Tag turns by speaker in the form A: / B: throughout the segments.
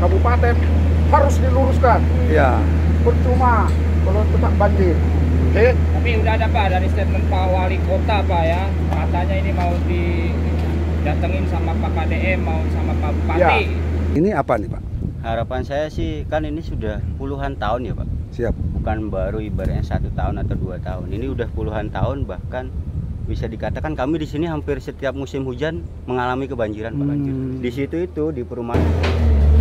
A: kabupaten harus diluruskan.
B: Ya.
A: Percuma kalau tetap banjir. Oke.
C: Tapi udah ada Pak dari statement Pak Wali Kota Pak ya. Katanya ini mau didatengin sama Pak KDM, mau sama Pak Bupati.
A: Ya.
B: Ini apa nih Pak?
D: Harapan saya sih kan ini sudah puluhan tahun ya Pak.
B: Siap.
D: Bukan baru ibaratnya 1 tahun atau 2 tahun. Ini udah puluhan tahun, bahkan bisa dikatakan kami di sini hampir setiap musim hujan mengalami kebanjiran Pak. Di situ itu di perumahan.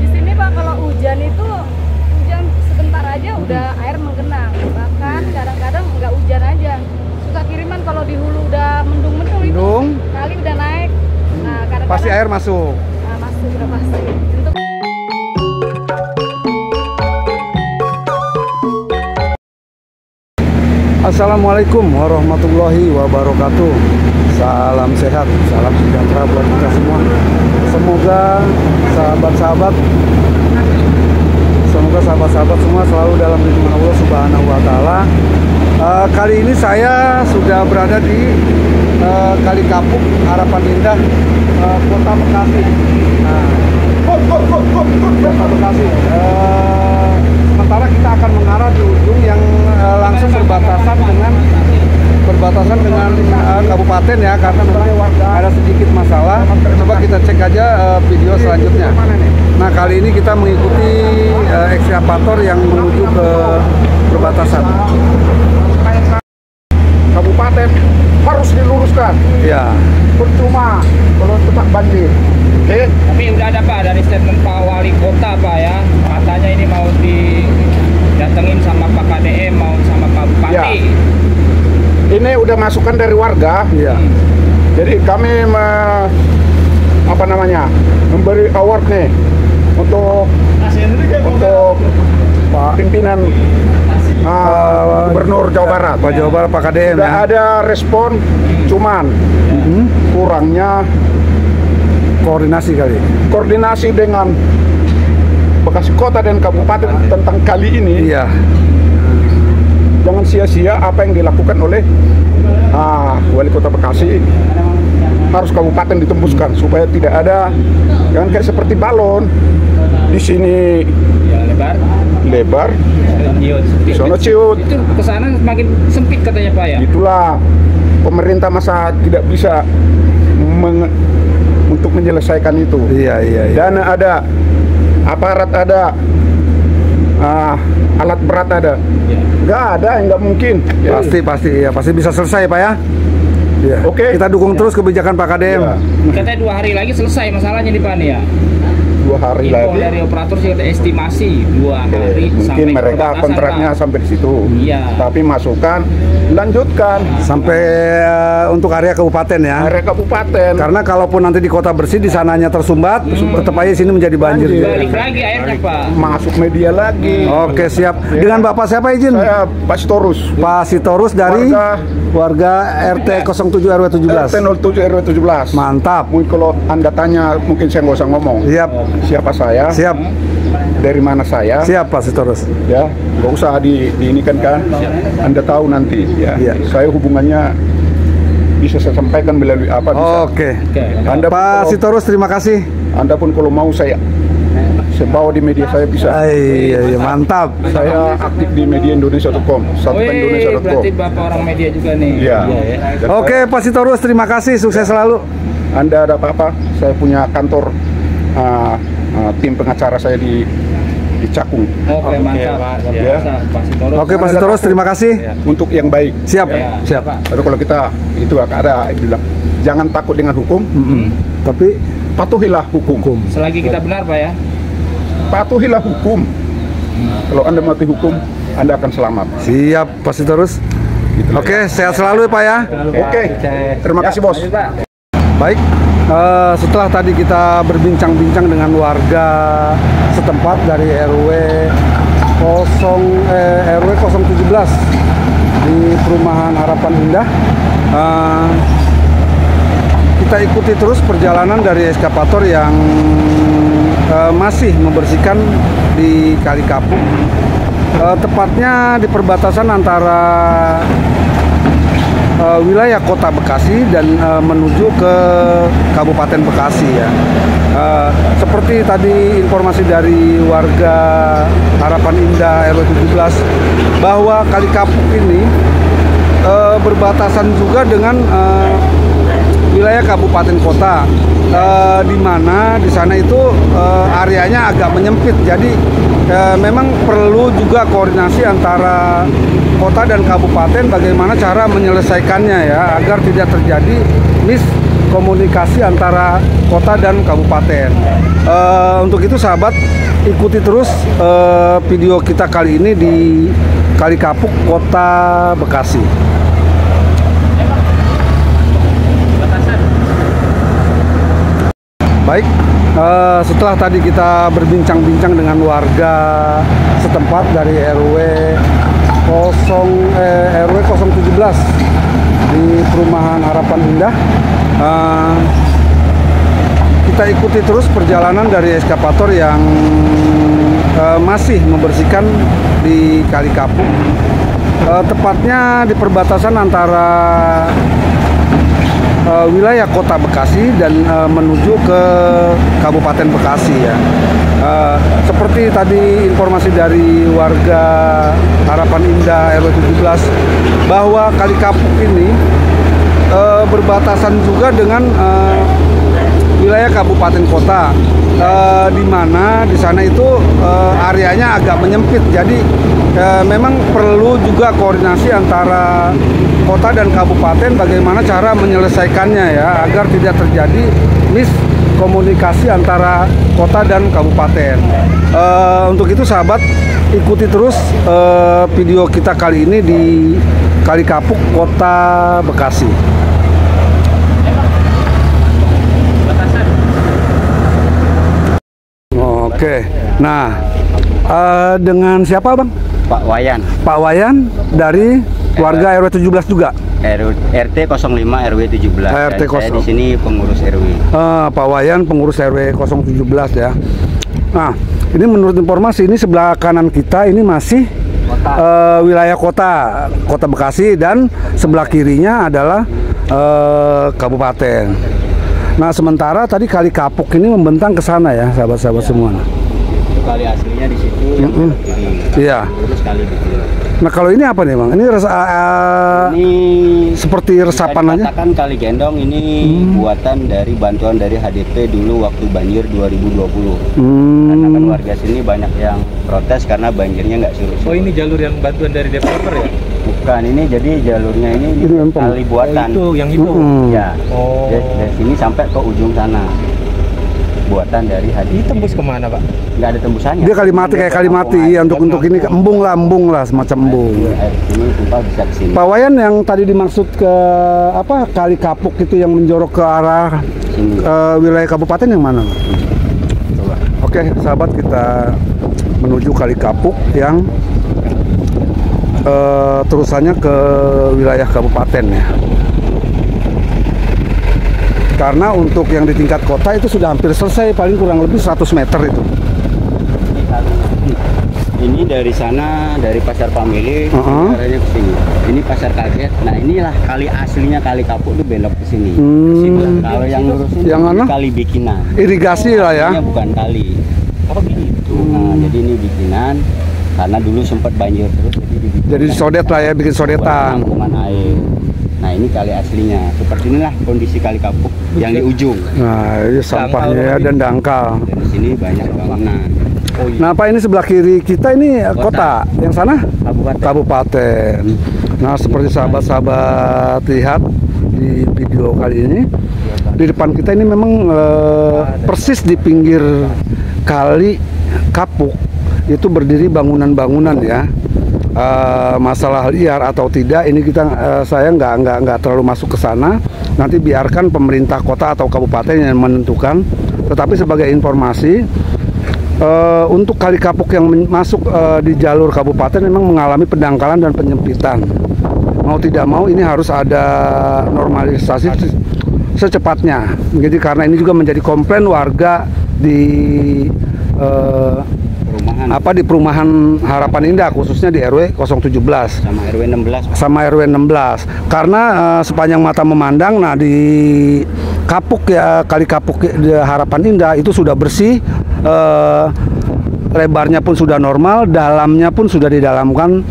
E: Di sini Pak kalau hujan itu hujan sebentar aja udah air menggenang. Bahkan kadang-kadang nggak hujan aja. Suka kiriman kalau di hulu udah mendung-mendung itu kali udah naik. Nah, kadang-kadang
B: Pasti air masuk.
E: Nah, masuk udah pasti. Untuk
B: Assalamualaikum warahmatullahi wabarakatuh. Salam sehat, salam sejahtera buat kita semua. Semoga sahabat-sahabat semua selalu dalam lindungan Allah Subhanahu wa Ta'ala. Kali ini saya sudah berada di Kali Kapuk, Harapan Indah, Kota Bekasi. Kota Bekasi. Sementara kita akan mengarah di ujung yang langsung berbatasan dengan kabupaten ya, karena memang ada sedikit masalah. Coba kita cek aja video selanjutnya. Nah, kali ini kita mengikuti ekskavator yang menuju ke perbatasan.
A: Kabupaten harus diluruskan.
B: Ya.
A: Percuma kalau tetap banjir. Oke.
C: Tapi udah ada Pak dari statement Pak Wali Kota Pak ya. Katanya ini mau didatengin sama Pak KDM, mau sama Pak Bupati.
A: Ya. Ini udah masukan dari warga.
B: Iya.
A: Jadi kami memberi award nih untuk
B: Pak
A: pimpinan Gubernur Jawa Barat.
B: Pak Jawa Barat, Pak KDM
A: Sudah
B: ya.
A: ada respon, cuman kurangnya koordinasi dengan Bekasi Kota dan Kabupaten tentang kali ini.
B: Iya.
A: Jangan sia-sia apa yang dilakukan oleh Wali Kota Bekasi. Harus kabupaten ditembuskan supaya tidak ada, jangan kayak seperti balon di sini lebar, di sana ciut.
C: Itu kesana semakin sempit katanya Pak ya.
A: Itulah pemerintah masa tidak bisa untuk menyelesaikan itu.
B: Iya.
A: Dana ada, aparat ada, alat berat ada. Nggak ada, nggak mungkin.
B: Pasti bisa selesai Pak ya. Ya.
A: Oke.
B: Kita dukung terus kebijakan Pak KDM.
A: Ya.
C: Katanya 2 hari lagi selesai masalahnya nih Pak nih ya.
A: 2 hari
C: Info
A: lagi.
C: dari operator sih ada estimasi 2 hari
A: Mungkin
C: sampai
A: mereka
C: perbatasan,
A: kontraknya
C: Pak.
A: sampai di situ.
C: Iya.
A: Tapi masukan lanjutkan
B: Sampai untuk area kabupaten ya.
A: area kabupaten.
B: Karena kalaupun nanti di kota bersih di sananya tersumbat, tetap aja sini menjadi banjir.
A: Banjir.
C: Balik lagi airnya Pak.
A: Masuk media lagi.
B: Oke, siap. Dengan Bapak siapa izin?
A: Saya Pak Sitorus.
B: Pak Sitorus dari warga RT 07 RW 17.
A: RT 07 RW 17.
B: Mantap.
A: Mungkin kalau Anda tanya, mungkin saya nggak usah ngomong.
B: Siap.
A: Siapa saya?
B: Siap.
A: Dari mana saya?
B: Siap Pak Sitorus.
A: Ya, nggak usah diinikan kan. Anda tahu nanti. Ya.
B: Iya.
A: Saya hubungannya bisa saya sampaikan melalui apa? Bisa.
B: Oke.
A: Anda pun
B: Pak
A: kalau-
B: Sitorus terima kasih.
A: Anda pun kalau mau saya bawa di media saya bisa.
B: Iya, mantap.
A: Saya aktif di mediaindonesia.com, satukanindonesia.com.
C: Berarti Bapak orang media juga nih.
A: Iya. Dan
B: Oke, Pak Sitorus terima kasih. Sukses selalu.
A: Anda ada apa-apa, saya punya kantor tim pengacara saya di Cakung.
C: Oke, mantap.
A: Ya.
C: Pak Sitorus.
B: Oke, Pak Sitorus terima kasih.
A: Untuk yang baik.
B: Siap.
C: Ya.
B: Siap.
A: Lalu kalau kita itu ada bilang jangan takut dengan hukum,
B: Tapi
A: patuhilah hukum.
C: Selagi kita benar Pak ya.
A: Patuhilah hukum. Kalau Anda mati hukum, Anda akan selamat.
B: siap Pak Sitorus. Oke, sehat selalu ya Pak ya.
A: Oke. Terima kasih bos.
B: Baik, setelah tadi kita berbincang-bincang dengan warga setempat dari RW 017 di perumahan Harapan Indah, kita ikuti terus perjalanan dari ekskavator yang masih membersihkan di Kali Kapuk, tepatnya di perbatasan antara wilayah Kota Bekasi dan menuju ke Kabupaten Bekasi ya. Seperti tadi informasi dari warga Harapan Indah RW 17 bahwa Kali Kapuk ini berbatasan juga dengan wilayah kabupaten kota, di mana di sana itu areanya agak menyempit. Jadi memang perlu juga koordinasi antara kota dan kabupaten bagaimana cara menyelesaikannya ya, agar tidak terjadi miskomunikasi antara kota dan kabupaten. Untuk itu sahabat, ikuti terus video kita kali ini di Kali Kapuk, Kota Bekasi. Baik, setelah tadi kita berbincang-bincang dengan warga setempat dari RW 017 di perumahan Harapan Indah, kita ikuti terus perjalanan dari eskavator yang masih membersihkan di Kali Kapuk, tepatnya di perbatasan antara wilayah Kota Bekasi dan menuju ke Kabupaten Bekasi ya. Seperti tadi informasi dari warga Harapan Indah RW 17 bahwa Kali Kapuk ini berbatasan juga dengan wilayah kabupaten kota, di mana di sana itu areanya agak menyempit. Jadi memang perlu juga koordinasi antara kota dan kabupaten bagaimana cara menyelesaikannya ya, agar tidak terjadi miskomunikasi antara kota dan kabupaten. Untuk itu sahabat, ikuti terus video kita kali ini di Kali Kapuk, Kota Bekasi. Oke, nah dengan siapa Bang?
D: Pak Wayan.
B: Pak Wayan dari warga RW 17 juga?
D: RT 05 RW 17.
B: RT 0.
D: Saya di sini pengurus RW.
B: Pak Wayan pengurus RW 017 ya. Nah, ini menurut informasi ini sebelah kanan kita ini masih wilayah Kota Bekasi, dan sebelah kirinya adalah kabupaten. Nah, sementara tadi Kali Kapuk ini membentang ke sana ya, sahabat-sahabat semua.
D: Itu kali aslinya di situ.
B: Iya.
D: Terus kali di sini.
B: Nah, kalau ini apa nih Bang? Ini
D: Ini
B: seperti resapan aja.
D: Katakan Kali Gendong ini buatan dari bantuan dari HDP dulu waktu banjir 2020. Karena kan warga sini banyak yang protes karena banjirnya nggak surut.
C: Oh, ini jalur yang bantuan dari developer ya?
D: Bukan, ini jadi jalurnya ini kali buatan.
C: Oh, itu yang itu.
D: Ya.
C: Oh.
D: Dari sini sampai ke ujung sana. Buatan dari HDP.
C: Ini tembus kemana, Pak?
D: Nggak ada tembusannya.
B: Dia Kalimati kayak Kalimati ya, untuk ini embung lah, semacam embung.
D: Air sini tumpah bisa ke sini.
B: Pak Wayan, yang tadi dimaksud ke apa Kali Kapuk itu yang menjorok ke arah wilayah kabupaten yang mana?
D: Coba.
B: Oke, sahabat, kita menuju Kali Kapuk yang terusannya ke wilayah kabupaten ya. Karena untuk yang di tingkat kota itu sudah hampir selesai, paling kurang lebih 100 meter itu.
D: Ini dari sana, dari Pasar Pamili, arahnya ke sini. Ini Pasar Kaget. Nah, inilah kali aslinya Kali Kapuk itu belok ke sini. Kalau yang lurus ini
B: yang mana?
D: Kali bikinan.
B: Irigasi lah ya.
D: Ini bukan kali. Oh gitu. Nah, jadi ini bikinan. Karena dulu sempat banjir terus,
B: jadi disodet lah ya, bikin sodetan.
D: Penampungan air. Nah, ini kali aslinya. Seperti inilah kondisi Kali Kapuk yang di ujung.
B: Nah, ini sampahnya ya, dan dangkal.
D: Dan di sini banyak bangunan.
C: Oh, iya.
B: Nah, Pak, ini sebelah kiri kita ini kota. Yang sana?
D: Kabupaten.
B: Nah, seperti sahabat-sahabat lihat di video kali ini, di depan kita ini memang persis di pinggir Kali Kapuk itu berdiri bangunan-bangunan ya. Masalah liar atau tidak ini saya nggak terlalu masuk ke sana. Nanti biarkan pemerintah kota atau kabupaten yang menentukan. Tetapi sebagai informasi, untuk Kali Kapuk yang masuk di jalur kabupaten memang mengalami pendangkalan dan penyempitan. Mau tidak mau ini harus ada normalisasi secepatnya. Jadi karena ini juga menjadi komplain warga di di perumahan Harapan Indah, khususnya di RW 017
D: sama RW 16.
B: Sama RW 16. Karena sepanjang mata memandang, nah di kapuk ya, kali kapuk di Harapan Indah itu sudah bersih, lebarnya pun sudah normal, dalamnya pun sudah didalamkan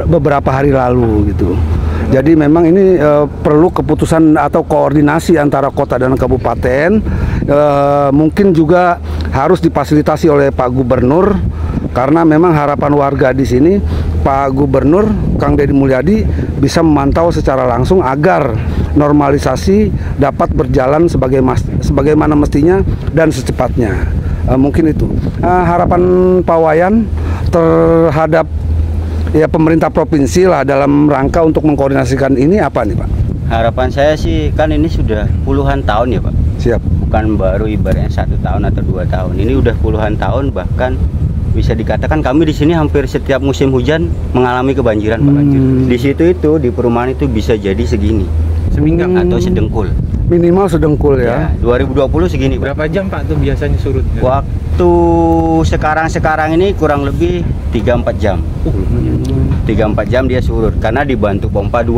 B: beberapa hari lalu gitu. Jadi memang ini perlu keputusan atau koordinasi antara kota dan kabupaten. Mungkin juga harus difasilitasi oleh Pak Gubernur, karena memang harapan warga di sini Pak Gubernur Kang Deddy Mulyadi bisa memantau secara langsung agar normalisasi dapat berjalan sebagaimana mestinya dan secepatnya. Mungkin itu harapan Pak Wayan terhadap ya pemerintah provinsi lah dalam rangka untuk mengkoordinasikan ini apa nih Pak?
D: Harapan saya sih, kan ini sudah puluhan tahun ya Pak.
B: Siap.
D: Bukan baru ibaratnya 1 tahun atau 2 tahun. Ini udah puluhan tahun, bahkan bisa dikatakan kami di sini hampir setiap musim hujan mengalami kebanjiran Pak. Di situ itu di perumahan itu bisa jadi segini, seminggat atau sedengkul.
B: Minimal sedengkul ya.
D: 2020 segini Pak.
C: Berapa jam Pak tuh biasanya surutnya?
D: Waktu sekarang ini kurang lebih 3-4 jam. 3-4 jam dia surut karena dibantu pompa 2.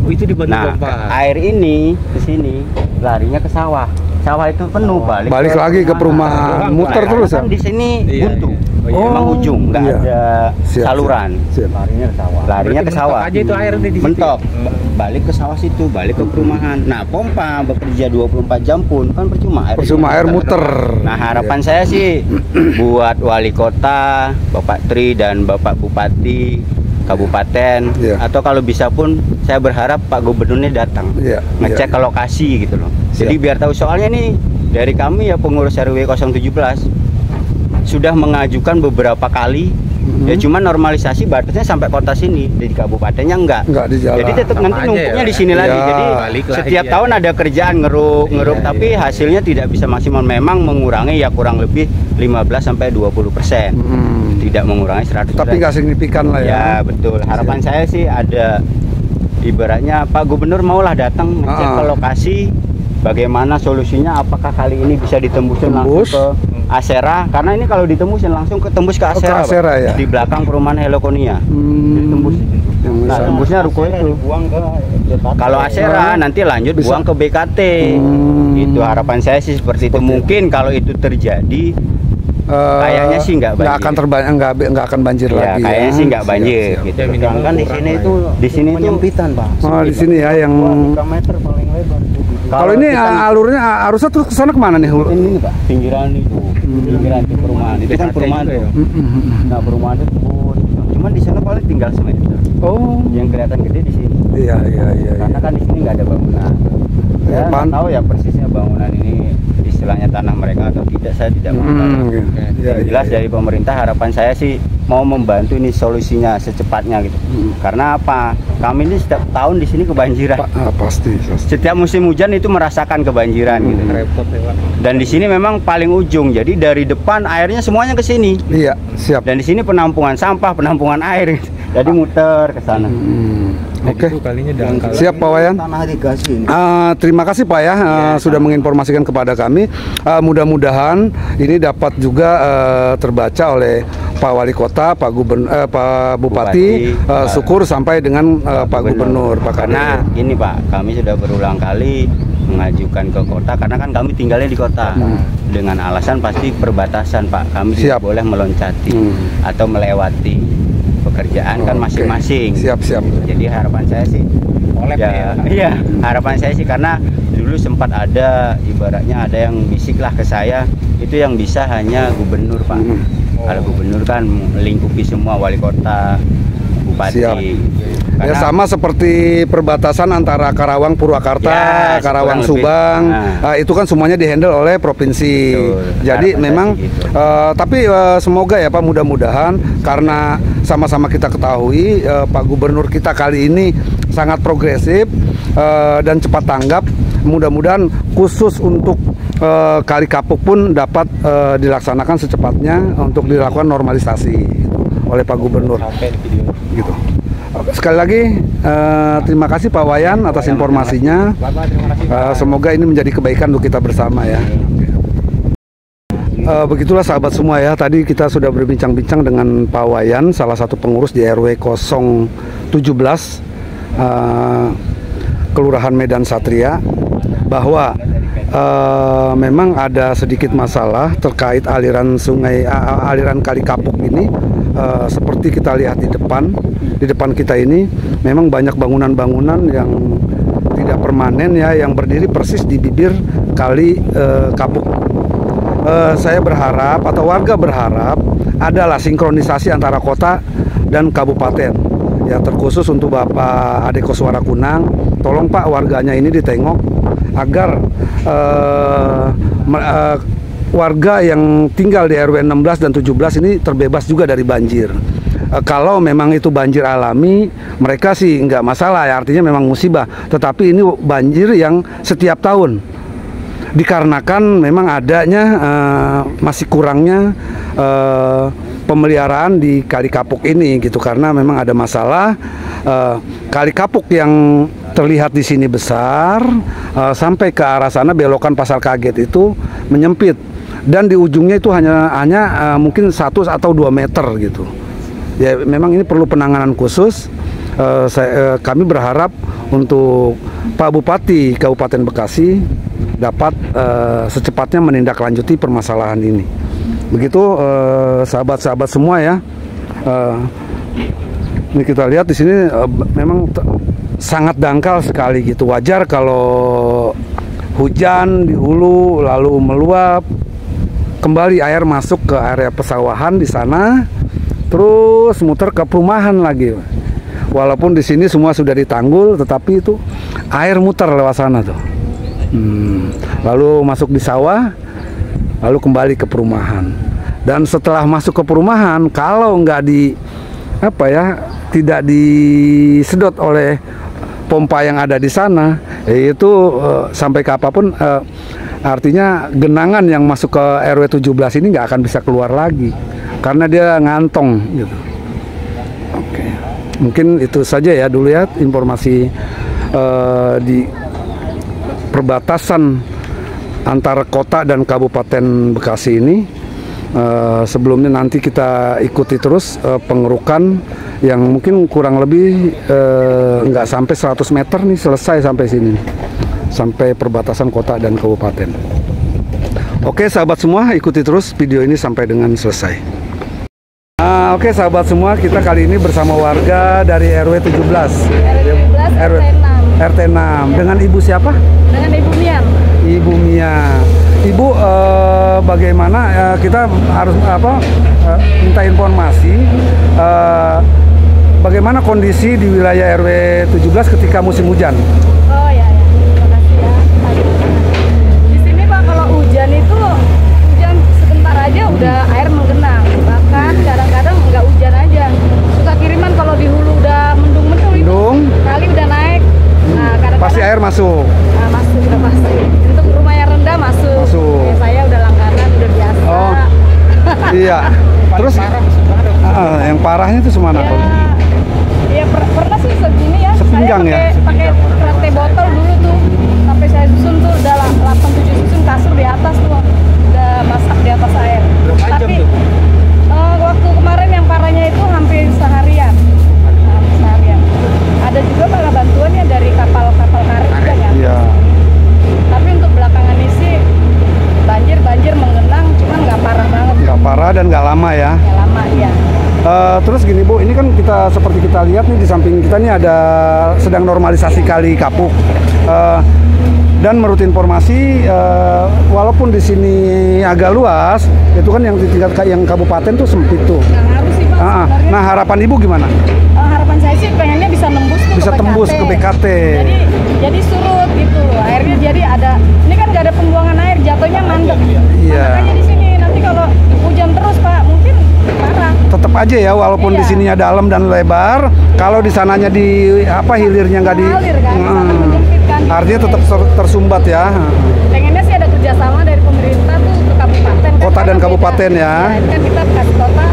C: Oh, itu dibantu pompa.
D: Air ini ke sini larinya ke sawah. Sawah itu penuh,
B: balik lagi ke perumahan, muter terus ya.
D: Kan di sini buntu.
B: Oh,
D: ujung, nggak ada saluran.
B: Larinya ke sawah.
D: Larinya ke sawah.
C: Aja itu air di situ.
D: Mentok. Balik ke sawah situ, balik ke perumahan. Nah, pompa bekerja 24 jam pun kan percuma.
B: Air muter.
D: Nah, harapan saya sih buat wali kota, Bapak Tri dan Bapak Bupati kabupaten, atau kalau bisa pun saya berharap Pak Gubernurnya datang ngecek ke lokasi gitu loh. Jadi biar tahu, soalnya nih dari kami ya pengurus RW 017 sudah mengajukan beberapa kali, ya cuma normalisasi batasnya sampai kota sini, di kabupatennya enggak
B: di jalan.
D: Jadi tetap nanti numpuknya di sini lagi. Jadi setiap tahun ada kerjaan ngeruk, tapi hasilnya tidak bisa maksimal. Memang mengurangi ya kurang lebih 15-20%. Tidak mengurangi 100%.
B: Tapi nggak signifikan lah ya.
D: Ya betul. Harapan saya sih ada, ibaratnya Pak Gubernur maulah datang ngecek ke lokasi, bagaimana solusinya, apakah kali ini bisa ditembusin langsung ke Asera, karena ini kalau ditembusin langsung ketembus ke Asera,
B: ya?
D: Di belakang perumahan Helokonia. Ditembus. Nah, tembusnya ruko itu buang ke kalau Asera nanti lanjut buang ke BKT. Itu harapan saya sih seperti itu. Mungkin kalau itu terjadi kayaknya sih nggak
B: akan banjir lagi.
D: Kayaknya sih nggak banjir gitu. Kan di sini itu penyempitan Pak.
B: Oh, di sini ya yang
D: 3 meter paling lebar.
B: Kalau ini alurnya arusnya terus ke sana kemana nih?
D: Ini Pak, pinggiran itu, pinggiran itu perumahan. Itu kan perumahan tuh. Nah, perumahan itu cuman di sana paling tinggal semeter. Oh, yang kelihatan gede di sini. Iya. Karena kan di sini nggak ada bangunan. Saya nggak tahu ya persisnya bangunan ini istilahnya tanah mereka atau tidak, saya tidak mengetahui. Jelas dari pemerintah harapan saya sih mau membantu ini solusinya secepatnya gitu. Karena apa? Kami ini setiap tahun di sini kebanjiran.
B: Pasti.
D: Setiap musim hujan itu merasakan kebanjiran gitu. Repot ya, Pak. Dan di sini memang paling ujung. Jadi dari depan airnya semuanya ke sini.
B: Iya, siap.
D: Dan di sini penampungan sampah, penampungan air. Jadi muter ke sana.
B: Oke. Siap Pak Wayan. Terima kasih Pak ya, sudah menginformasikan kepada kami. Mudah-mudahan ini dapat juga terbaca oleh Pak Wali Kota, Pak Bupati, syukur sampai dengan Pak Gubernur.
D: Karena gini Pak, kami sudah berulang kali mengajukan ke kota karena kan kami tinggalnya di kota. Dengan alasan pasti perbatasan Pak, kami tidak boleh meloncati atau melewati pekerjaan kan masing-masing.
B: Siap.
D: Jadi harapan saya sih harapan saya sih, karena dulu sempat ada ibaratnya ada yang bisik lah ke saya, itu yang bisa hanya gubernur Pak. Kalau gubernur kan melingkupi semua wali kota, bupati.
B: Ya sama seperti perbatasan antara Karawang Purwakarta, Karawang Subang, itu kan semuanya dihandle oleh provinsi. Jadi memang tapi semoga ya Pak, mudah-mudahan karena sama-sama kita ketahui Pak Gubernur kita kali ini sangat progresif dan cepat tanggap. Mudah-mudahan khusus untuk Kali Kapuk pun dapat dilaksanakan secepatnya untuk dilakukan normalisasi oleh Pak Gubernur. Gitu. Sekali lagi terima kasih Pak Wayan atas informasinya. Semoga ini menjadi kebaikan untuk kita bersama ya. Begitulah sahabat semua ya, tadi kita sudah berbincang-bincang dengan Pak Wayan, salah satu pengurus di RW 017 Kelurahan Medan Satria. bahwa memang ada sedikit masalah terkait aliran sungai, aliran Kali Kapuk ini. Seperti kita lihat di depan kita ini, memang banyak bangunan-bangunan yang tidak permanen ya, yang berdiri persis di bibir Kali Kapuk. Saya berharap atau warga berharap adalah sinkronisasi antara kota dan kabupaten. Ya, terkhusus untuk Bapak Ade Koswara Kunang, tolong Pak, warganya ini ditengok agar warga yang tinggal di RW 16 dan 17 ini terbebas juga dari banjir. Kalau memang itu banjir alami, mereka sih nggak masalah ya, artinya memang musibah. Tetapi ini banjir yang setiap tahun, dikarenakan memang adanya masih kurangnya pemeliharaan di Kali Kapuk ini gitu, karena memang ada masalah. Kali Kapuk yang terlihat di sini besar, sampai ke arah sana belokan Pasar Kaget itu menyempit, dan di ujungnya itu hanya mungkin 1 atau 2 meter gitu. Ya, memang ini perlu penanganan khusus. Kami berharap untuk Pak Bupati Kabupaten Bekasi dapat secepatnya menindaklanjuti permasalahan ini. Begitu sahabat-sahabat semua ya. Ini kita lihat di sini memang sangat dangkal sekali gitu. Wajar kalau hujan di hulu lalu meluap, kembali air masuk ke area pesawahan di sana, terus muter ke perumahan lagi. Walaupun di sini semua sudah ditanggul, tetapi itu air muter lewat sana tuh. Lalu masuk di sawah, lalu kembali ke perumahan. Dan setelah masuk ke perumahan, kalau nggak tidak disedot oleh pompa yang ada di sana, itu sampai ke apapun, artinya genangan yang masuk ke RW 17 ini nggak akan bisa keluar lagi karena dia ngantong gitu. Oke, mungkin itu saja ya dulu ya informasi di perbatasan antara kota dan Kabupaten Bekasi ini. Sebelumnya nanti kita ikuti terus pengerukan yang mungkin kurang lebih nggak sampai 100 meter nih, selesai sampai sini, sampai perbatasan kota dan kabupaten. Oke sahabat semua, ikuti terus video ini sampai dengan selesai. Oke sahabat semua, kita kali ini bersama warga dari RW 17 RT 6 dengan Ibu siapa? Dengan Ibu Mia. Ibu Mia. Ibu, bagaimana kita harus minta informasi bagaimana kondisi di wilayah RW 17 ketika musim hujan?
E: Oh ya, terima kasih ya. Di sini Pak, kalau hujan itu hujan sebentar aja udah air menggenang. Bahkan kadang-kadang nggak hujan aja, suka kiriman kalau di hulu udah mendung-mendung itu kali udah naik. Nah, kadang-kadang
B: pasti air masuk.
E: Nah, masuk udah pasti. Untuk rumah yang rendah masuk. Saya udah langganan, udah biasa.
B: Oh, iya. Terus yang parahnya itu semana?
E: Ya pernah sih segini ya.
B: Sepinggang
E: saya pakai tray botol dulu tuh, sampai saya susun tuh udah 8-7 susun kasur di atas tuh, udah masak di atas air. Tapi waktu kemarin yang parahnya itu hampir seharian. Ada juga malah bantuannya dari kapal-kapal karet juga ya. Iya. Tapi untuk belakangan ini sih banjir menggenang, cuman nggak parah banget.
B: Nggak parah dan nggak lama ya.
E: Nggak lama ya.
B: Terus gini Bu, ini kan kita seperti kita lihat nih di samping kita nih ada sedang normalisasi Kali Kapuk. Dan menurut informasi, walaupun di sini agak luas, itu kan yang di tingkat yang kabupaten tuh sempit tuh.
E: Nggak ngaruh sih Pak.
B: Nah harapan Ibu gimana?
E: Harapan saya sih pengennya bisa nembus tuh
B: bisa
E: ke
B: tembus ke BKT.
E: Jadi surut gitu, airnya jadi ada. Ini kan nggak ada pembuangan air, jatuhnya mandek.
B: Iya.
E: Makanya di sini nanti kalau hujan terus Pak, mungkin parah.
B: Tetap aja ya, walaupun di sininya dalam dan lebar, kalau di sananya hilirnya nggak artinya tetap tersumbat ya.
E: Pengennya sih ada kerjasama dari pemerintah tuh ke kabupaten.
B: Kota dan kabupaten ya.
E: Ini kan kita Bekasi kota,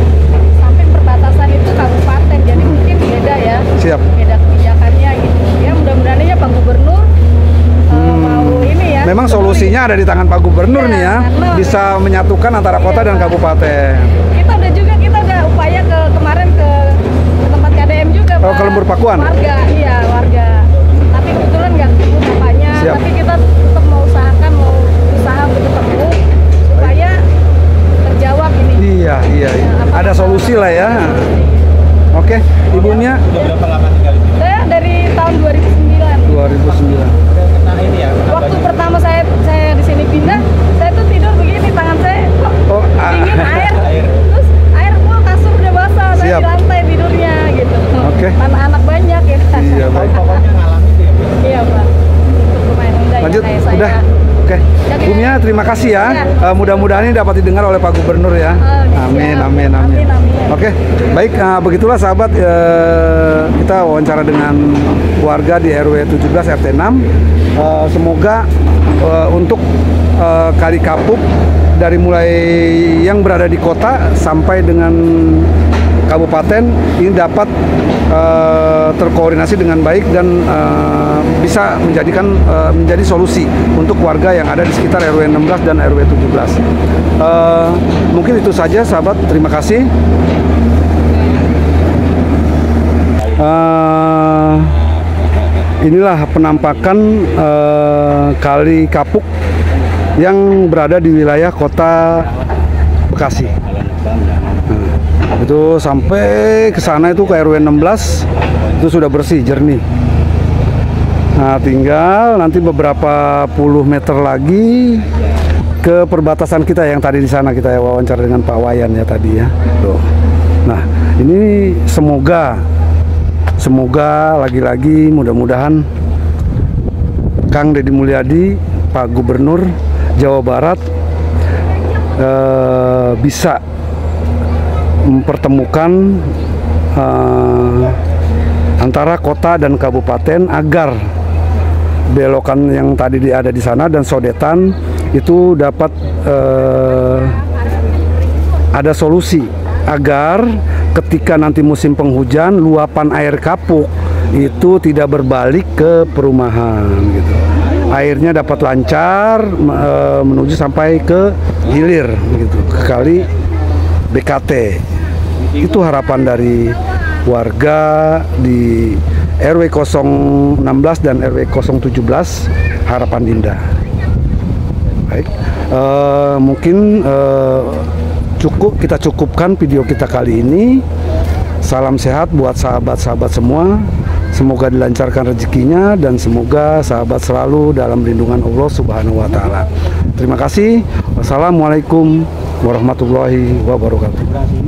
E: samping perbatasan itu kabupaten, jadi mungkin beda ya.
B: Siap.
E: Beda kebijakannya gitu. Ya mudah-mudahan aja Pak Gubernur mau ini ya.
B: Memang solusinya ada di tangan Pak Gubernur nih ya, bisa menyatukan antara kota dan kabupaten.
E: Kita udah upaya kemarin ke tempat KDM juga Pak.
B: Ke Lembur Pakuan.
E: Warga. Tapi kebetulan nggak ketemu bapaknya. Tapi kita tetap
B: Iya. Ada solusi lah ya. Oke, ibunya?
C: Udah berapa lama tinggal di sini?
E: Saya dari tahun 2009.
B: 2009.
C: Nah ini ya.
E: Waktu pertama saya di sini pindah, saya tuh tidur begini, tangan saya kok dingin air. Terus air full, kasur udah basah, saya di lantai tidurnya gitu.
B: Oke.
E: Anak-anak banyak ya.
B: Iya, baik.
C: Pokoknya ngalamin itu ya.
E: Iya, Pak. Untuk pemain muda
B: Lanjut,
E: kayak saya.
B: udah. Oke, Bumia terima kasih ya. Mudah-mudahan ini dapat didengar oleh Pak Gubernur ya. Amin. Oke, baik. Begitulah sahabat, kita wawancara dengan warga di RW 17 RT 6. Semoga untuk Kali Kapuk dari mulai yang berada di kota sampai dengan kabupaten ini dapat terkoordinasi dengan baik dan bisa menjadi solusi untuk warga yang ada di sekitar RW 16 dan RW 17. Mungkin itu saja sahabat, terima kasih. Inilah penampakan Kali Kapuk yang berada di wilayah kota Bekasi. Itu sampai ke sana itu ke RW 16 itu sudah bersih, jernih. Nah, tinggal nanti beberapa puluh meter lagi ke perbatasan kita yang tadi di sana kita wawancara dengan Pak Wayan ya tadi ya. Tuh. Nah, ini semoga lagi-lagi mudah-mudahan Kang Deddy Mulyadi, Pak Gubernur Jawa Barat bisa mempertemukan antara kota dan kabupaten agar belokan yang tadi ada di sana dan sodetan itu dapat ada solusi agar ketika nanti musim penghujan luapan air kapuk itu tidak berbalik ke perumahan gitu. Airnya dapat lancar menuju sampai ke hilir gitu, ke kali BKT. Itu harapan dari warga di RW 016 dan RW 017 Harapan Indah. Baik, mungkin kita cukupkan video kita kali ini. Salam sehat buat sahabat-sahabat semua. Semoga dilancarkan rezekinya dan semoga sahabat selalu dalam lindungan Allah Subhanahu wa taala. Terima kasih. Wassalamualaikum warahmatullahi wabarakatuh.